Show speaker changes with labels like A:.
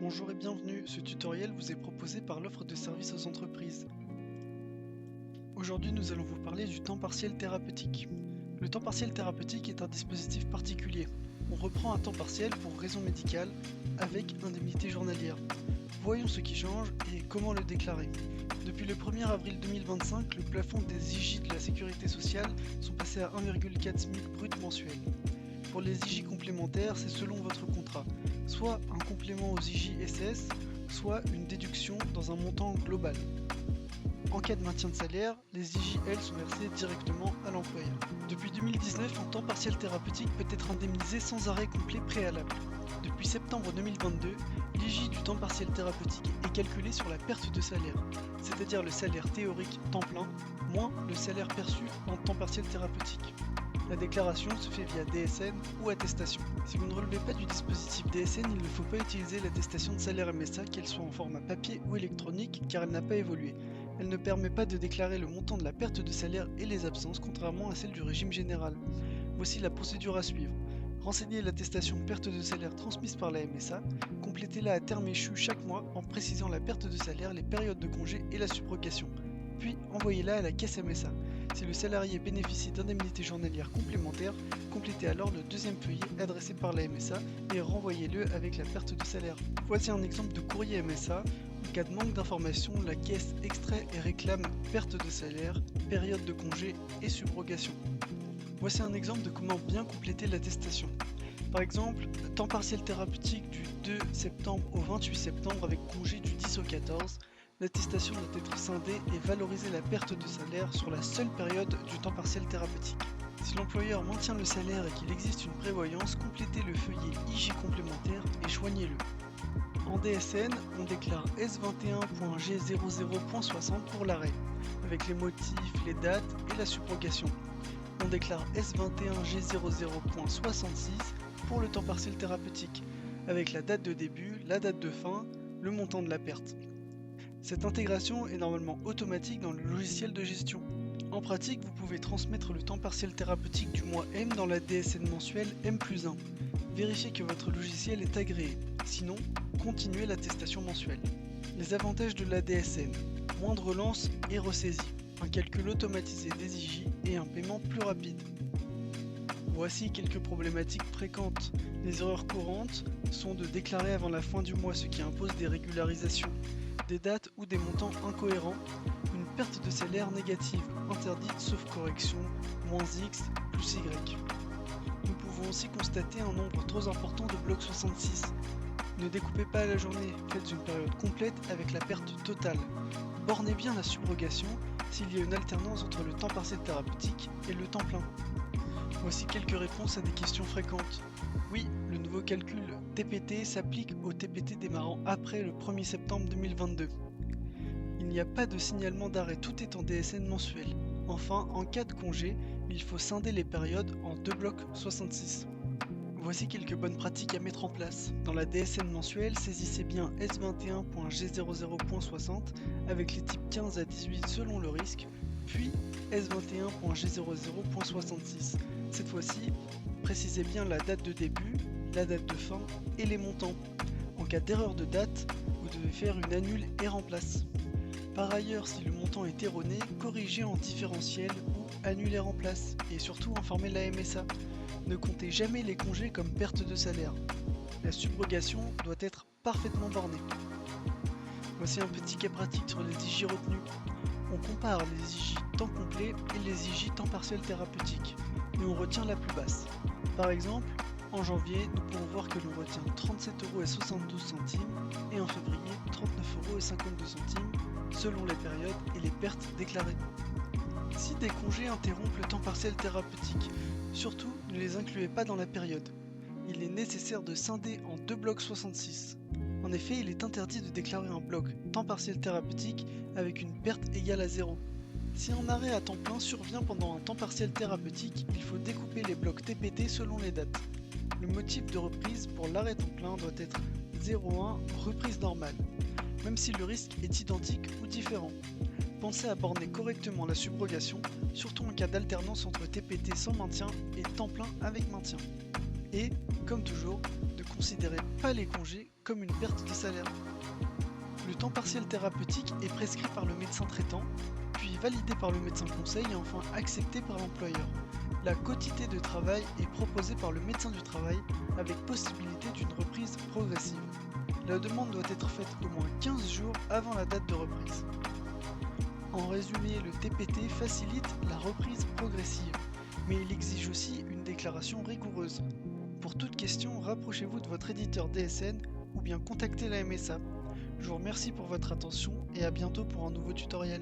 A: Bonjour et bienvenue, ce tutoriel vous est proposé par l'offre de services aux entreprises. Aujourd'hui nous allons vous parler du temps partiel thérapeutique. Le temps partiel thérapeutique est un dispositif particulier. On reprend un temps partiel pour raison médicale avec indemnité journalière. Voyons ce qui change et comment le déclarer. Depuis le 1er avril 2025, le plafond des IJ de la sécurité sociale sont passés à 1,4 SMIC brut mensuel. Pour les IJ complémentaires, c'est selon votre contrat, soit un complément aux IJ SS, soit une déduction dans un montant global. En cas de maintien de salaire, les IJ, elles, sont versées directement à l'employeur. Depuis 2019, un temps partiel thérapeutique peut être indemnisé sans arrêt complet préalable. Depuis septembre 2022, l'IJ du temps partiel thérapeutique est calculé sur la perte de salaire, c'est-à-dire le salaire théorique temps plein, moins le salaire perçu en temps partiel thérapeutique. La déclaration se fait via DSN ou attestation. Si vous ne relevez pas du dispositif DSN, il ne faut pas utiliser l'attestation de salaire MSA, qu'elle soit en format papier ou électronique, car elle n'a pas évolué. Elle ne permet pas de déclarer le montant de la perte de salaire et les absences, contrairement à celle du régime général. Voici la procédure à suivre. Renseignez l'attestation perte de salaire transmise par la MSA, complétez-la à terme échu chaque mois en précisant la perte de salaire, les périodes de congé et la subrogation. Puis envoyez-la à la caisse MSA. Si le salarié bénéficie d'indemnités journalières complémentaires, complétez alors le deuxième feuillet adressé par la MSA et renvoyez-le avec la perte de salaire. Voici un exemple de courrier MSA. En cas de manque d'informations, la caisse extrait et réclame perte de salaire, période de congé et subrogation. Voici un exemple de comment bien compléter l'attestation. Par exemple, temps partiel thérapeutique du 2 septembre au 28 septembre avec congé du 10 au 14. L'attestation doit être scindée et valoriser la perte de salaire sur la seule période du temps partiel thérapeutique. Si l'employeur maintient le salaire et qu'il existe une prévoyance, complétez le feuillet IJ complémentaire et joignez-le. En DSN, on déclare S21.G00.60 pour l'arrêt, avec les motifs, les dates et la subrogation. On déclare S21G00.66 pour le temps partiel thérapeutique, avec la date de début, la date de fin, le montant de la perte. Cette intégration est normalement automatique dans le logiciel de gestion. En pratique, vous pouvez transmettre le temps partiel thérapeutique du mois M dans la DSN mensuelle M+1. Vérifiez que votre logiciel est agréé, sinon, continuez l'attestation mensuelle. Les avantages de la DSN: moins de relance et ressaisie, un calcul automatisé des IJ et un paiement plus rapide. Voici quelques problématiques fréquentes. Les erreurs courantes sont de déclarer avant la fin du mois, ce qui impose des régularisations, des dates ou des montants incohérents, une perte de salaire négative, interdite sauf correction, -X plus Y. Nous pouvons aussi constater un nombre trop important de blocs 66. Ne découpez pas la journée, faites une période complète avec la perte totale. Bornez bien la subrogation s'il y a une alternance entre le temps partiel thérapeutique et le temps plein. Voici quelques réponses à des questions fréquentes. Oui, le nouveau calcul TPT s'applique au TPT démarrant après le 1er septembre 2022. Il n'y a pas de signalement d'arrêt, tout est en DSN mensuel. Enfin, en cas de congé, il faut scinder les périodes en 2 blocs 66. Voici quelques bonnes pratiques à mettre en place. Dans la DSN mensuelle, saisissez bien S21.G00.60 avec les types 15 à 18 selon le risque, puis S21.G00.66. Cette fois-ci, précisez bien la date de début, la date de fin et les montants. En cas d'erreur de date, vous devez faire une annule et remplace. Par ailleurs, si le montant est erroné, corrigez en différentiel ou annule et remplace, et surtout informez la MSA. Ne comptez jamais les congés comme perte de salaire. La subrogation doit être parfaitement bornée. Voici un petit cas pratique sur les IJ retenus. On compare les IJ temps complet et les IJ temps partiel thérapeutique, et on retient la plus basse. Par exemple, en janvier, nous pouvons voir que l'on retient 37,72€ et en février 39,52€ selon les périodes et les pertes déclarées. Si des congés interrompent le temps partiel thérapeutique, surtout ne les incluez pas dans la période. Il est nécessaire de scinder en 2 blocs 66. En effet, il est interdit de déclarer un bloc temps partiel thérapeutique avec une perte égale à 0. Si un arrêt à temps plein survient pendant un temps partiel thérapeutique, il faut découper les blocs TPT selon les dates. Le motif de reprise pour l'arrêt temps plein doit être 01 reprise normale, même si le risque est identique ou différent. Pensez à borner correctement la subrogation, surtout en cas d'alternance entre TPT sans maintien et temps plein avec maintien. Et, comme toujours, ne considérez pas les congés comme une perte de salaire. Le temps partiel thérapeutique est prescrit par le médecin traitant, puis validé par le médecin conseil et enfin accepté par l'employeur. La quotité de travail est proposée par le médecin du travail avec possibilité d'une reprise progressive. La demande doit être faite au moins 15 jours avant la date de reprise. En résumé, le TPT facilite la reprise progressive, mais il exige aussi une déclaration rigoureuse. Pour toute question, rapprochez-vous de votre éditeur DSN ou bien contactez la MSA. Je vous remercie pour votre attention et à bientôt pour un nouveau tutoriel.